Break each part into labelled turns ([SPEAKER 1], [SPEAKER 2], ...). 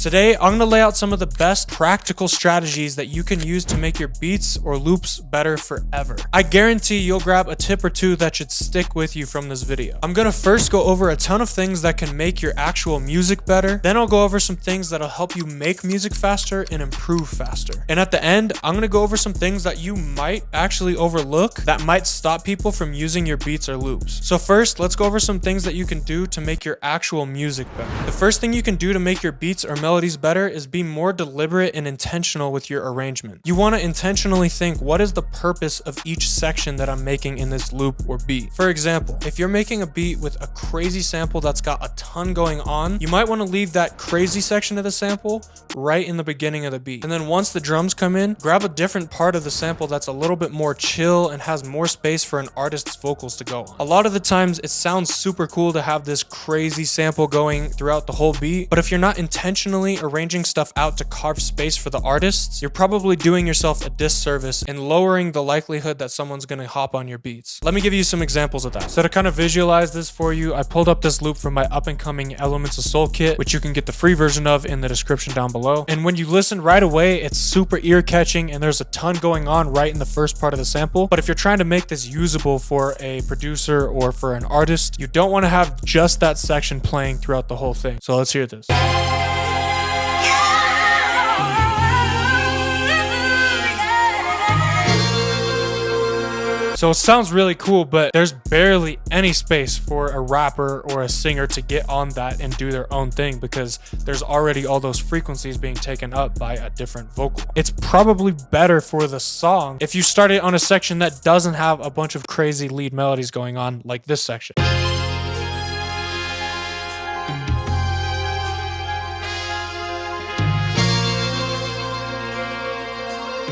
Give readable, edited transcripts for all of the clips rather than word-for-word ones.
[SPEAKER 1] Today, I'm gonna lay out some of the best practical strategies that you can use to make your beats or loops better forever. I guarantee you'll grab a tip or two that should stick with you from this video. I'm gonna first go over a ton of things that can make your actual music better. Then I'll go over some things that'll help you make music faster and improve faster. And at the end, I'm gonna go over some things that you might actually overlook that might stop people from using your beats or loops. So first, let's go over some things that you can do to make your actual music better. The first thing you can do to make your beats or melodies better is be more deliberate and intentional with your arrangement. You want to intentionally think, what is the purpose of each section that I'm making in this loop or beat? For example, if you're making a beat with a crazy sample that's got a ton going on, you might want to leave that crazy section of the sample right in the beginning of the beat. And then once the drums come in, grab a different part of the sample that's a little bit more chill and has more space for an artist's vocals to go on. A lot of the times it sounds super cool to have this crazy sample going throughout the whole beat, but if you're not intentionally arranging stuff out to carve space for the artists, you're probably doing yourself a disservice and lowering the likelihood that someone's gonna hop on your beats. Let me give you some examples of that. So to kind of visualize this for you, I pulled up this loop from my up and coming Elements of Soul kit, which you can get the free version of in the description down below. And when you listen right away, it's super ear catching and there's a ton going on right in the first part of the sample. But if you're trying to make this usable for a producer or for an artist, you don't want to have just that section playing throughout the whole thing. So let's hear this. So it sounds really cool, but there's barely any space for a rapper or a singer to get on that and do their own thing because there's already all those frequencies being taken up by a different vocal. It's probably better for the song if you start it on a section that doesn't have a bunch of crazy lead melodies going on like this section.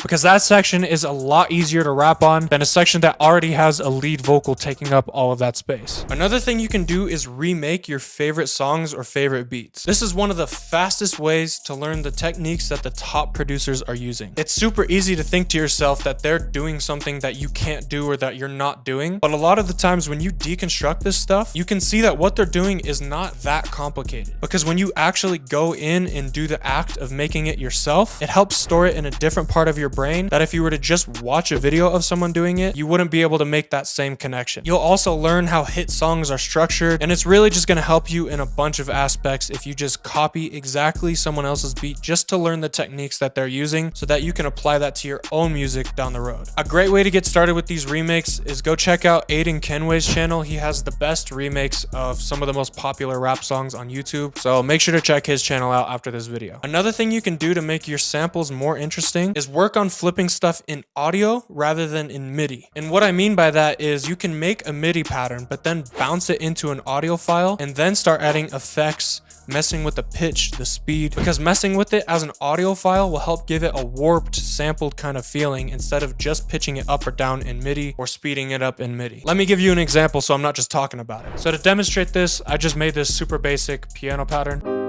[SPEAKER 1] Because that section is a lot easier to rap on than a section that already has a lead vocal taking up all of that space. Another thing you can do is remake your favorite songs or favorite beats. This is one of the fastest ways to learn the techniques that the top producers are using. It's super easy to think to yourself that they're doing something that you can't do or that you're not doing, but a lot of the times when you deconstruct this stuff, you can see that what they're doing is not that complicated. Because when you actually go in and do the act of making it yourself, it helps store it in a different part of your brain that if you were to just watch a video of someone doing it, you wouldn't be able to make that same connection. You'll also learn how hit songs are structured, and it's really just going to help you in a bunch of aspects if you just copy exactly someone else's beat just to learn the techniques that they're using so that you can apply that to your own music down the road. A great way to get started with these remakes is go check out Aiden Kenway's channel. He has the best remakes of some of the most popular rap songs on YouTube, so make sure to check his channel out after this video. Another thing you can do to make your samples more interesting is work on flipping stuff in audio rather than in MIDI. And what I mean by that is you can make a MIDI pattern, but then bounce it into an audio file and then start adding effects, messing with the pitch, the speed, because messing with it as an audio file will help give it a warped, sampled kind of feeling instead of just pitching it up or down in MIDI or speeding it up in MIDI. Let me give you an example so I'm not just talking about it. So to demonstrate this, I just made this super basic piano pattern.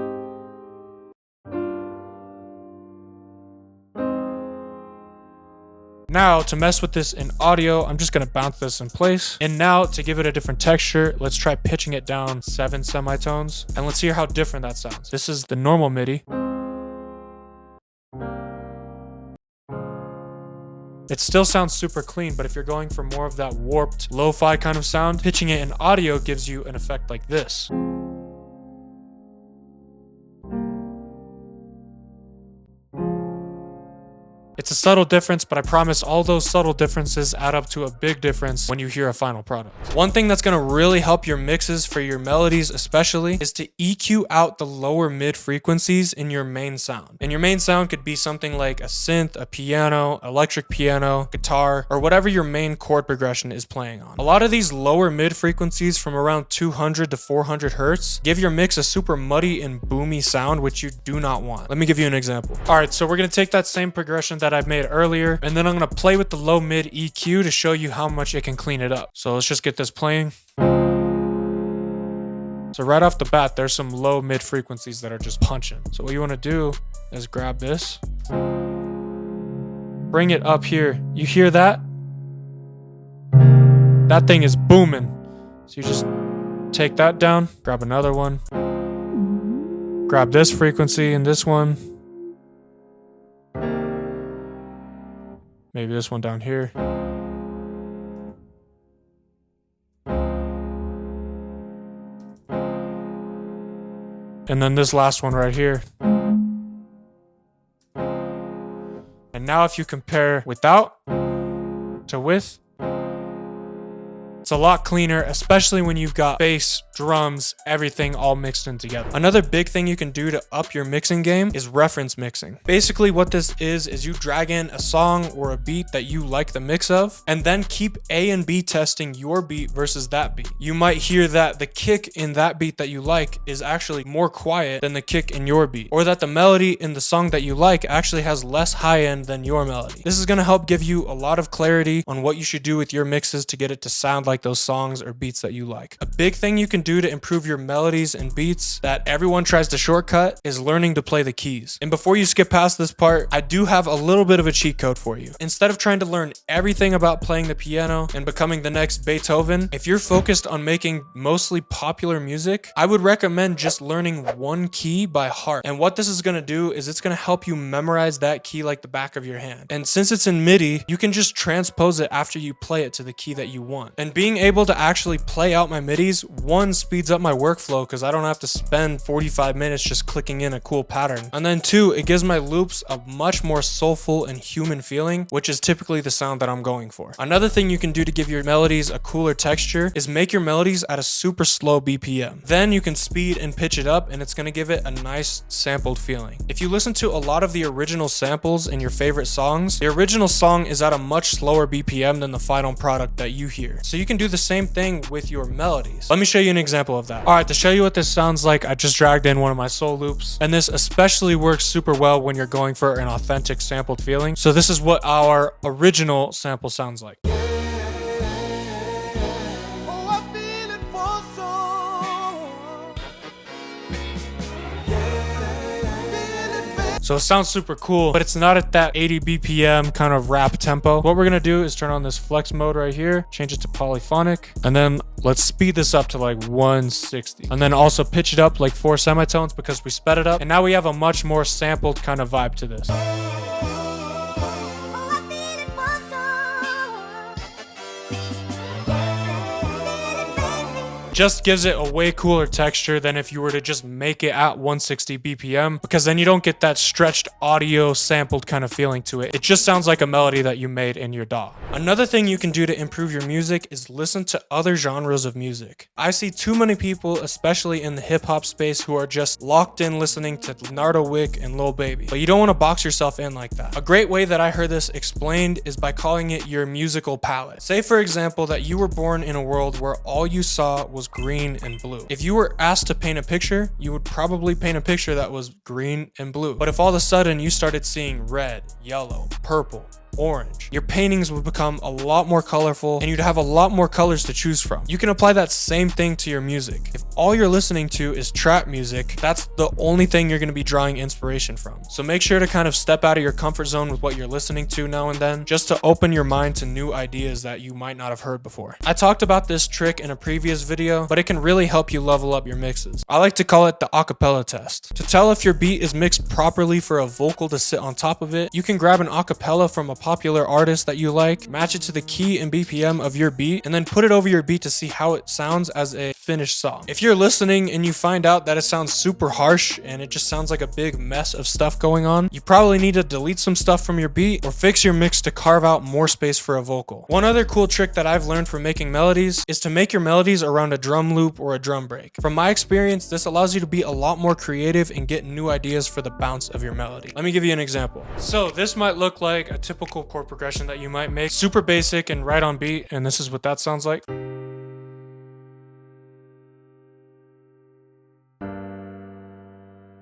[SPEAKER 1] Now, to mess with this in audio, I'm just gonna bounce this in place. And now, to give it a different texture, let's try pitching it down 7 semitones. And let's hear how different that sounds. This is the normal MIDI. It still sounds super clean, but if you're going for more of that warped, lo-fi kind of sound, pitching it in audio gives you an effect like this. It's a subtle difference, but I promise all those subtle differences add up to a big difference when you hear a final product. One thing that's going to really help your mixes for your melodies especially is to EQ out the lower mid frequencies in your main sound. And your main sound could be something like a synth, a piano, electric piano, guitar, or whatever your main chord progression is playing on. A lot of these lower mid frequencies from around 200 to 400 hertz give your mix a super muddy and boomy sound, which you do not want. Let me give you an example. All right, so we're going to take that same progression that I've made earlier, and then I'm going to play with the low mid EQ to show you how much it can clean it up. So let's just get this playing. So right off the bat, there's some low mid frequencies that are just punching. So what you want to do is grab this, bring it up here. You hear that? That thing is booming. So you just take that down, grab another one. Grab this frequency and this one. Maybe this one down here. And then this last one right here. And now if you compare without to with, it's a lot cleaner, especially when you've got bass, drums, everything all mixed in together. Another big thing you can do to up your mixing game is reference mixing. Basically what this is you drag in a song or a beat that you like the mix of, and then keep A and B testing your beat versus that beat. You might hear that the kick in that beat that you like is actually more quiet than the kick in your beat, or that the melody in the song that you like actually has less high end than your melody. This is going to help give you a lot of clarity on what you should do with your mixes to get it to sound like those songs or beats that you like. A big thing you can do to improve your melodies and beats that everyone tries to shortcut is learning to play the keys. And before you skip past this part, I do have a little bit of a cheat code for you. Instead of trying to learn everything about playing the piano and becoming the next Beethoven, if you're focused on making mostly popular music, I would recommend just learning one key by heart. And what this is going to do is it's going to help you memorize that key like the back of your hand. And since it's in MIDI, you can just transpose it after you play it to the key that you want. And being able to actually play out my midis, one, speeds up my workflow because I don't have to spend 45 minutes just clicking in a cool pattern. And then two, it gives my loops a much more soulful and human feeling, which is typically the sound that I'm going for. Another thing you can do to give your melodies a cooler texture is make your melodies at a super slow BPM. Then you can speed and pitch it up and it's going to give it a nice sampled feeling. If you listen to a lot of the original samples in your favorite songs, the original song is at a much slower BPM than the final product that you hear. So you can do the same thing with your melodies. Let me show you an example of that. All right, to show you what this sounds like, I just dragged in one of my soul loops, and this especially works super well when you're going for an authentic sampled feeling. So this is what our original sample sounds like. So it sounds super cool, but it's not at that 80 BPM kind of rap tempo. What we're gonna do is turn on this flex mode right here, change it to polyphonic, and then let's speed this up to like 160. And then also pitch it up like 4 semitones because we sped it up. And now we have a much more sampled kind of vibe to this. Just gives it a way cooler texture than if you were to just make it at 160 BPM, because then you don't get that stretched audio sampled kind of feeling to it. It just sounds like a melody that you made in your DAW. Another thing you can do to improve your music is listen to other genres of music. I see too many people, especially in the hip hop space, who are just locked in listening to Nardo Wick and Lil Baby. But you don't want to box yourself in like that. A great way that I heard this explained is by calling it your musical palette. Say for example that you were born in a world where all you saw was green and blue. If you were asked to paint a picture, you would probably paint a picture that was green and blue. But if all of a sudden you started seeing red, yellow, purple, orange, your paintings would become a lot more colorful and you'd have a lot more colors to choose from. You can apply that same thing to your music. If all you're listening to is trap music, that's the only thing you're going to be drawing inspiration from. So make sure to kind of step out of your comfort zone with what you're listening to now and then, just to open your mind to new ideas that you might not have heard before. I talked about this trick in a previous video, but it can really help you level up your mixes. I like to call it the acapella test. To tell if your beat is mixed properly for a vocal to sit on top of it, you can grab an acapella from a popular artist that you like, match it to the key and BPM of your beat, and then put it over your beat to see how it sounds as a finished song. If you're listening and you find out that it sounds super harsh and it just sounds like a big mess of stuff going on, you probably need to delete some stuff from your beat or fix your mix to carve out more space for a vocal. One other cool trick that I've learned from making melodies is to make your melodies around a drum loop or a drum break. From my experience, this allows you to be a lot more creative and get new ideas for the bounce of your melody. Let me give you an example. So this might look like a typical chord progression that you might make, super basic and right on beat, and this is what that sounds like.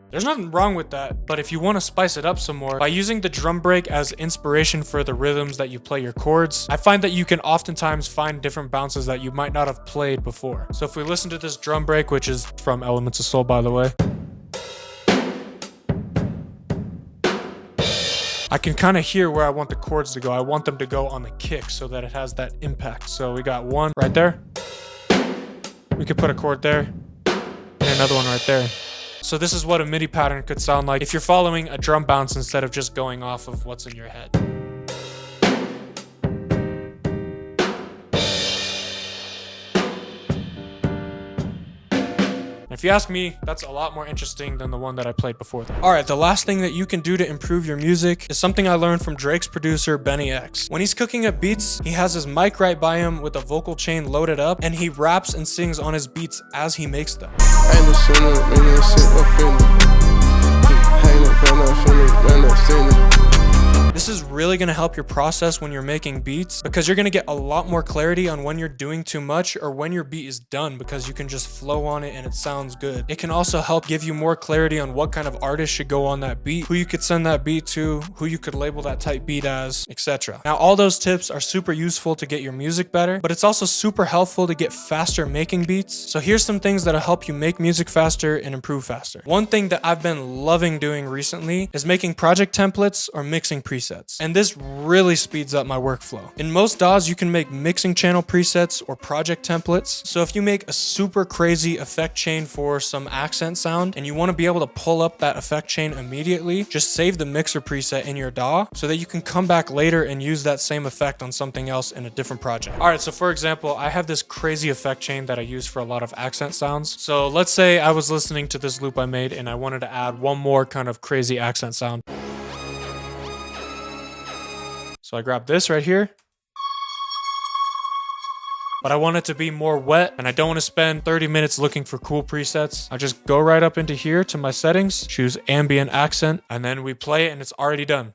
[SPEAKER 1] There's nothing wrong with that, but if you want to spice it up some more, by using the drum break as inspiration for the rhythms that you play your chords, I find that you can oftentimes find different bounces that you might not have played before. So if we listen to this drum break, which is from Elements of Soul, by the way, I can kind of hear where I want the chords to go. I want them to go on the kick so that it has that impact. So we got one right there. We could put a chord there and another one right there. So this is what a MIDI pattern could sound like if you're following a drum bounce instead of just going off of what's in your head. If you ask me, that's a lot more interesting than the one that I played before that. Alright, the last thing that you can do to improve your music is something I learned from Drake's producer, Benny X. When he's cooking up beats, he has his mic right by him with a vocal chain loaded up, and he raps and sings on his beats as he makes them. This is really going to help your process when you're making beats, because you're going to get a lot more clarity on when you're doing too much or when your beat is done, because you can just flow on it and it sounds good. It can also help give you more clarity on what kind of artist should go on that beat, who you could send that beat to, who you could label that type beat as, etc. Now, all those tips are super useful to get your music better, but it's also super helpful to get faster making beats. So here's some things that'll help you make music faster and improve faster. One thing that I've been loving doing recently is making project templates or mixing presets. And this really speeds up my workflow. In most DAWs, you can make mixing channel presets or project templates. So if you make a super crazy effect chain for some accent sound and you want to be able to pull up that effect chain immediately, just save the mixer preset in your DAW so that you can come back later and use that same effect on something else in a different project. All right, so for example, I have this crazy effect chain that I use for a lot of accent sounds. So let's say I was listening to this loop I made and I wanted to add one more kind of crazy accent sound. So I grab this right here, but I want it to be more wet and I don't want to spend 30 minutes looking for cool presets. I just go right up into here to my settings, choose ambient accent, and then we play it and it's already done.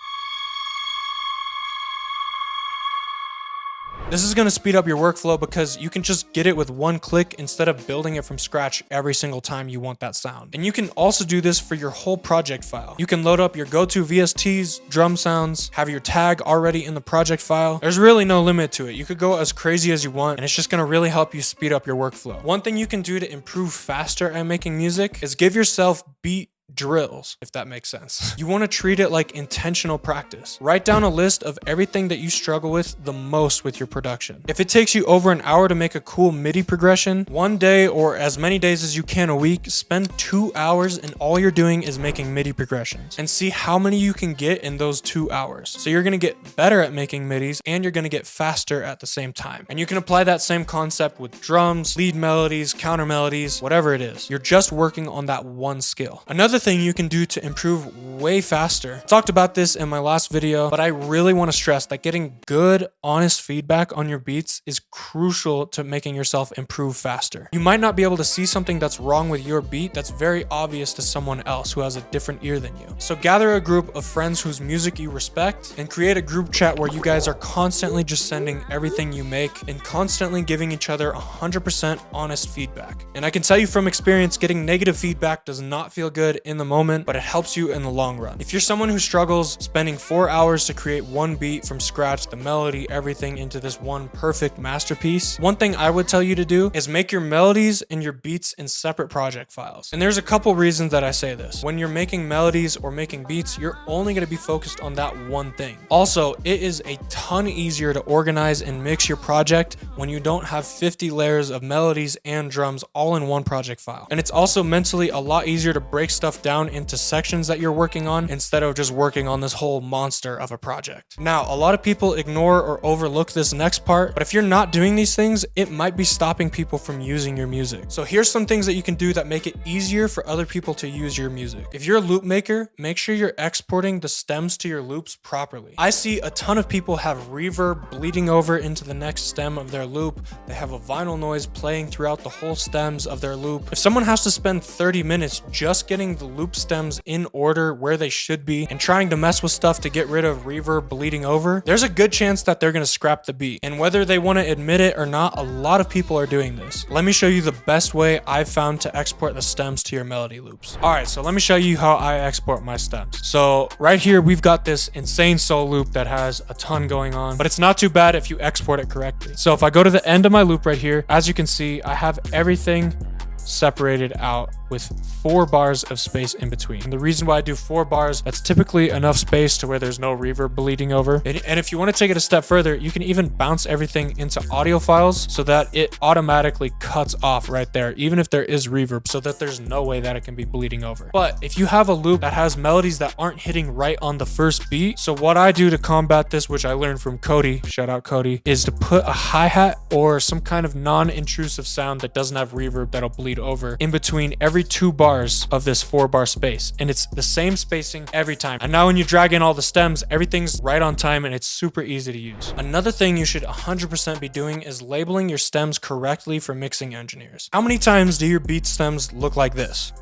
[SPEAKER 1] This is going to speed up your workflow because you can just get it with one click instead of building it from scratch every single time you want that sound. And you can also do this for your whole project file. You can load up your go-to VSTs, drum sounds, have your tag already in the project file. There's really no limit to it. You could go as crazy as you want, and it's just going to really help you speed up your workflow. One thing you can do to improve faster at making music is give yourself beat drills, if that makes sense. You want to treat it like intentional practice. Write down a list of everything that you struggle with the most with your production. If it takes you over an hour to make a cool MIDI progression, one day or as many days as you can a week, spend 2 hours and all you're doing is making MIDI progressions and see how many you can get in those 2 hours. So you're going to get better at making MIDIs and you're going to get faster at the same time. And you can apply that same concept with drums, lead melodies, counter melodies, whatever it is. You're just working on that one skill. Another thing you can do to improve way faster. I talked about this in my last video, but I really want to stress that getting good, honest feedback on your beats is crucial to making yourself improve faster. You might not be able to see something that's wrong with your beat that's very obvious to someone else who has a different ear than you. So gather a group of friends whose music you respect and create a group chat where you guys are constantly just sending everything you make and constantly giving each other 100% honest feedback. And I can tell you from experience, getting negative feedback does not feel good in the moment, but it helps you in the long run. If you're someone who struggles spending 4 hours to create one beat from scratch, the melody, everything into this one perfect masterpiece, one thing I would tell you to do is make your melodies and your beats in separate project files. And there's a couple reasons that I say this. When you're making melodies or making beats, you're only going to be focused on that one thing. Also, it is a ton easier to organize and mix your project when you don't have 50 layers of melodies and drums all in one project file. And it's also mentally a lot easier to break stuff down into sections that you're working on instead of just working on this whole monster of a project. Now, a lot of people ignore or overlook this next part, but if you're not doing these things, it might be stopping people from using your music. So here's some things that you can do that make it easier for other people to use your music. If you're a loop maker, make sure you're exporting the stems to your loops properly. I see a ton of people have reverb bleeding over into the next stem of their loop. They have a vinyl noise playing throughout the whole stems of their loop. If someone has to spend 30 minutes just getting the loop stems in order where they should be and trying to mess with stuff to get rid of reverb bleeding over, there's a good chance that they're going to scrap the beat. And whether they want to admit it or not, a lot of people are doing this. Let me show you the best way I've found to export the stems to your melody loops. All right, so let me show you how I export my stems. So right here, we've got this insane soul loop that has a ton going on, but it's not too bad if you export it correctly. So if I go to the end of my loop right here, as you can see, I have everything separated out with 4 bars of space in between. And the reason why I do 4 bars, that's typically enough space to where there's no reverb bleeding over. And if you want to take it a step further, you can even bounce everything into audio files so that it automatically cuts off right there, even if there is reverb, so that there's no way that it can be bleeding over. But if you have a loop that has melodies that aren't hitting right on the first beat, so what I do to combat this, which I learned from Cody, shout out Cody, is to put a hi-hat or some kind of non-intrusive sound that doesn't have reverb that'll bleed over in between every 2 bars of this 4-bar space. And it's the same spacing every time. And now when you drag in all the stems, everything's right on time and it's super easy to use. Another thing you should 100% be doing is labeling your stems correctly for mixing engineers. How many times do your beat stems look like this?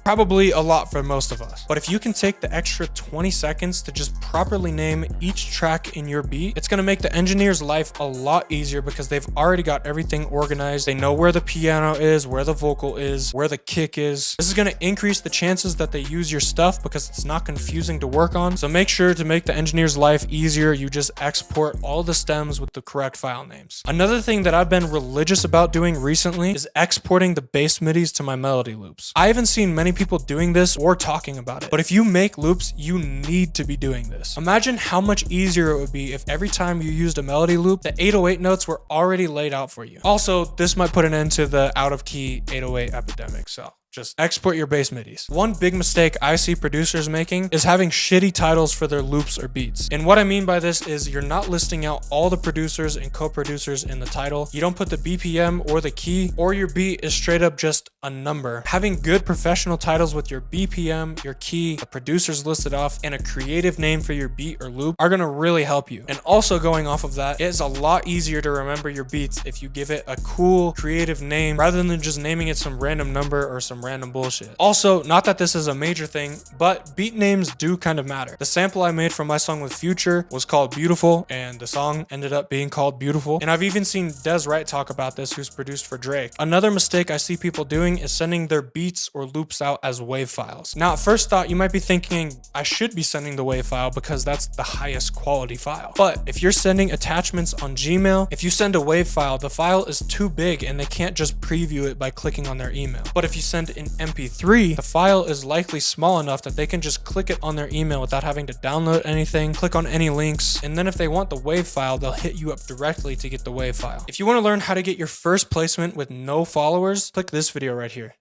[SPEAKER 1] Probably a lot for most of us. But if you can take the extra 20 seconds to just properly name each track in your beat, it's gonna make the engineer's life a lot easier because they've already got everything organized. They know where the piano is, where the vocal is, where the kick is. This is gonna increase the chances that they use your stuff because it's not confusing to work on. So make sure to make the engineer's life easier. You just export all the stems with the correct file names. Another thing that I've been religious about doing recently is exporting the bass midis to my melody loops. I haven't seen many people doing this or talking about it, but if you make loops, you need to be doing this. Imagine how much easier it would be if every time you used a melody loop, the 808 notes were already laid out for you. Also, this might put an end to the out of key 808 epidemic, so just export your bass midis. One big mistake I see producers making is having shitty titles for their loops or beats. And what I mean by this is you're not listing out all the producers and co-producers in the title. You don't put the BPM or the key, or your beat is straight up just a number. Having good professional titles with your BPM, your key, the producers listed off, and a creative name for your beat or loop are gonna really help you. And also going off of that, it's a lot easier to remember your beats if you give it a cool, creative name rather than just naming it some random number or some random bullshit. Also, not that this is a major thing, but beat names do kind of matter. The sample I made from my song with Future was called Beautiful, and the song ended up being called Beautiful. And I've even seen Des Wright talk about this, who's produced for Drake. Another mistake I see people doing is sending their beats or loops out as WAV files. Now, at first thought, you might be thinking, I should be sending the WAV file because that's the highest quality file. But if you're sending attachments on Gmail, if you send a WAV file, the file is too big and they can't just preview it by clicking on their email. But if you send an MP3, the file is likely small enough that they can just click it on their email without having to download anything, click on any links, and then if they want the WAV file, they'll hit you up directly to get the WAV file. If you want to learn how to get your first placement with no followers, click this video right here.